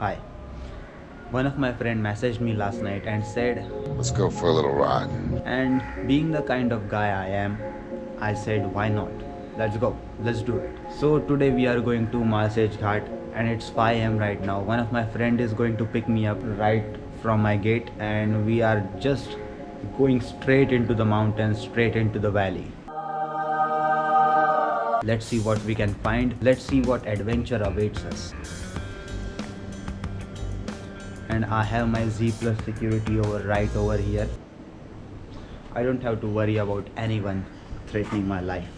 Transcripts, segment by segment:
Hi. One of my friend messaged me last night and said, Let's go for a little ride. and being the kind of guy I am, I said, why not? Let's go. Let's do it. So today we are going to Malsej Ghat and it's 5 am right now. One of my friend is going to pick me up right from my gate and we are just going straight into the mountains, straight into the valley. Let's see what we can find. Let's see what adventure awaits us. And I have my Z plus security right over here. I don't have to worry about anyone threatening my life.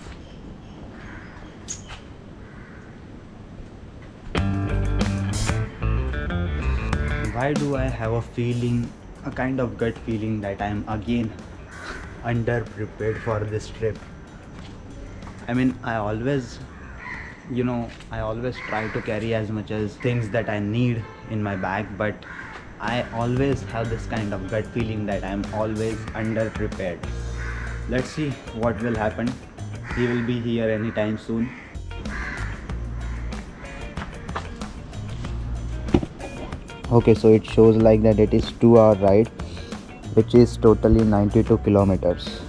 Why do I have a feeling, a kind of gut feeling that I am again underprepared for this trip? I mean, I always try to carry as much as things that I need in my bag, but I always have this kind of gut feeling that I'm always underprepared. Let's see what will happen. He will be here anytime soon. Okay, so it shows like that it is 2 hour ride, which is totally 92 kilometers.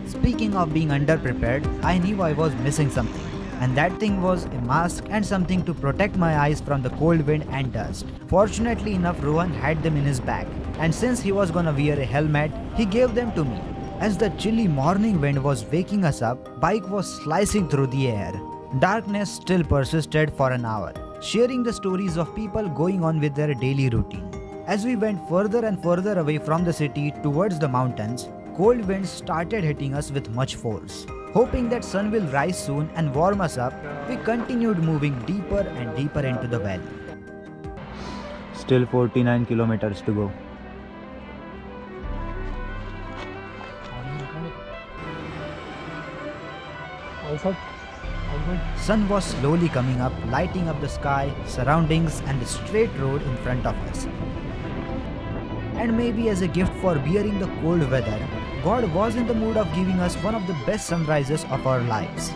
Speaking of being underprepared, I knew I was missing something. And that thing was a mask and something to protect my eyes from the cold wind and dust. Fortunately enough, Rohan had them in his bag. And since he was gonna wear a helmet, he gave them to me. As the chilly morning wind was waking us up, bike was slicing through the air. Darkness still persisted for an hour, sharing the stories of people going on with their daily routine. As we went further and further away from the city towards the mountains, cold winds started hitting us with much force. Hoping that sun will rise soon and warm us up, we continued moving deeper and deeper into the valley. Still 49 kilometers to go. Sun was slowly coming up, lighting up the sky, surroundings, and the straight road in front of us. And maybe as a gift for bearing the cold weather, God was in the mood of giving us one of the best sunrises of our lives.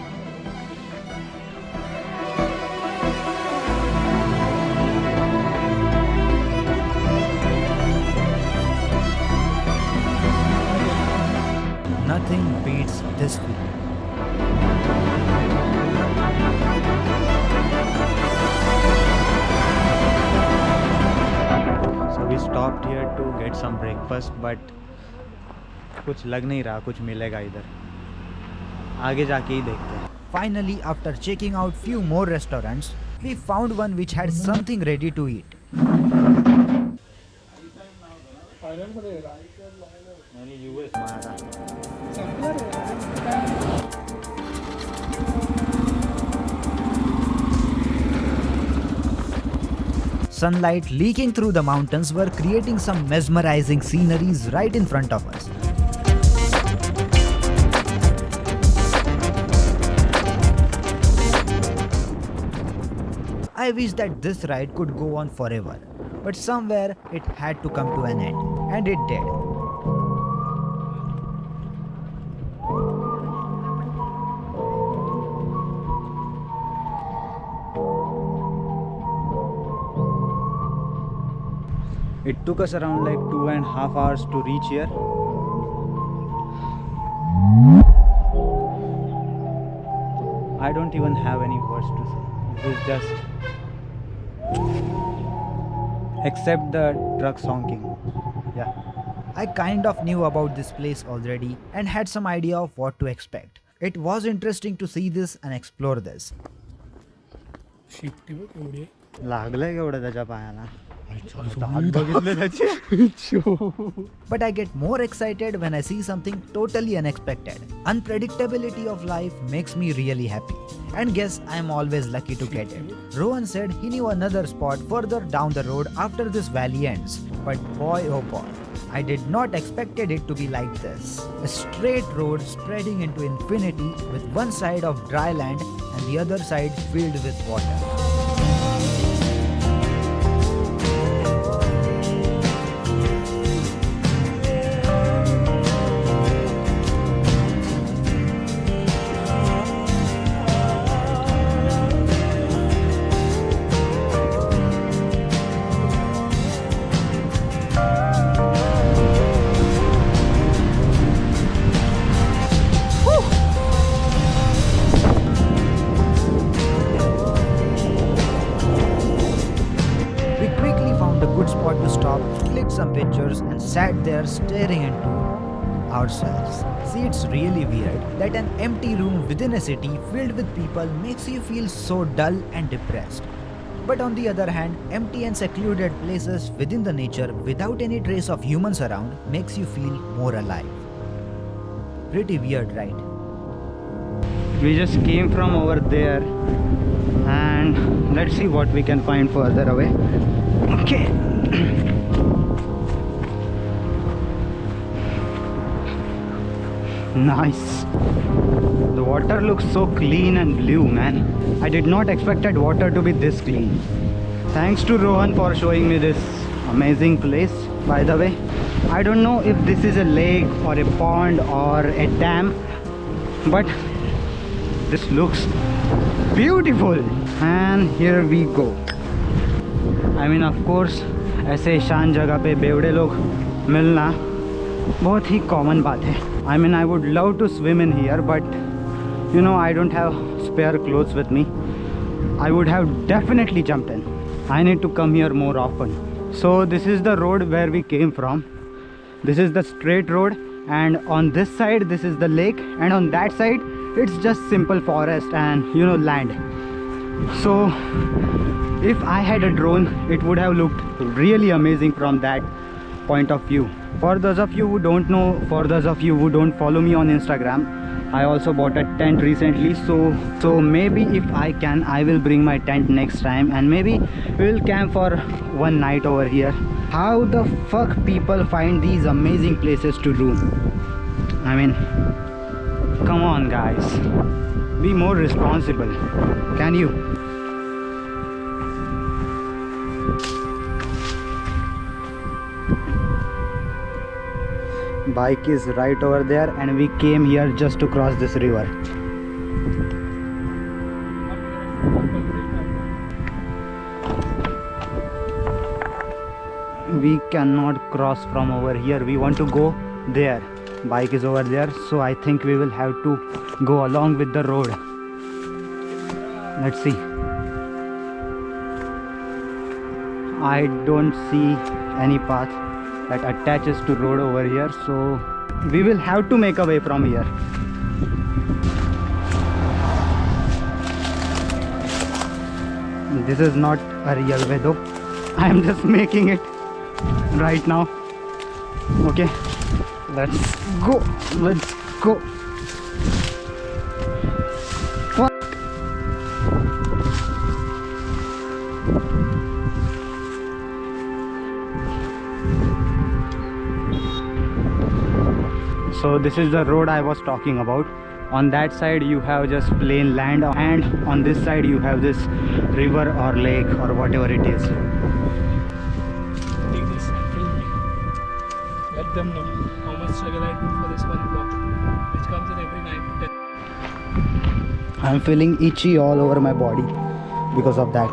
Nothing beats this feeling. So we stopped here to get some breakfast, but कुछ लग नहीं रहा कुछ मिलेगा इधर. आगे जाके ही देखते हैं. Finally, after checking out few more restaurants, we found one which had something ready to eat. मैंने यूएस मारा. Sunlight leaking through the mountains were creating some mesmerizing sceneries right in front of us. I wish that this ride could go on forever, but somewhere it had to come to an end, and it did. It took us around like 2.5 hours to reach here. I don't even have any words to say. This is just, except the trucks honking. Yeah. I kind of knew about this place already and had some idea of what to expect. It was interesting to see this and explore this. लागलंय केवढं त्याच्या पायाला. But I get more excited when I see something totally unexpected. Unpredictability of life makes me really happy. And guess I'm always lucky to get it. Rohan said he knew another spot further down the road after this valley ends. But boy oh boy, I did not expected it to be like this. A straight road spreading into infinity with one side of dry land and the other side filled with water. stopped, clicked some pictures, and sat there staring into ourselves. See, it's really weird that an empty room within a city filled with people makes you feel so dull and depressed. But on the other hand, empty and secluded places within the nature without any trace of humans around makes you feel more alive. Pretty weird, right? We just came from over there and let's see what we can find further away. Okay. Nice. The water looks so clean and blue, man. I did not expected water to be this clean. Thanks to Rohan for showing me this amazing place. By the way, I don't know if this is a lake or a pond or a dam, but this looks beautiful. And here we go. I mean, of course, ऐसे शांत जगह पे बेवड़े लोग मिलना बहुत ही common बात है. I mean, I would love to swim in here, but you know, I don't have spare clothes with me. I would have definitely jumped in. I need to come here more often. So this is the road where we came from. This is the straight road, and on this side this is the lake, and on that side it's just simple forest and, you know, land. So if I had a drone, it would have looked really amazing from that point of view. For those of you who don't know, for those of you who don't follow me on Instagram, I also bought a tent recently, so maybe if I can, I will bring my tent next time, and maybe we will camp for one night over here. How the fuck people find these amazing places to do? I mean, come on guys, be more responsible, can you? Bike is right over there, and we came here just to cross this river. We cannot cross from over here. We want to go there. Bike is over there, so I think we will have to go along with the road. Let's see. I don't see any path that attaches to road over here, so we will have to make a way from here. This is not a real way though. I am just making it right now. Okay, let's go. Let's go. What? So this is the road I was talking about. On that side you have just plain land, and on this side you have this river or lake or whatever it is. Take this and film me. Let them know how much struggle I do for this one vlog, which comes in every 9 to 10. I'm feeling itchy all over my body because of that.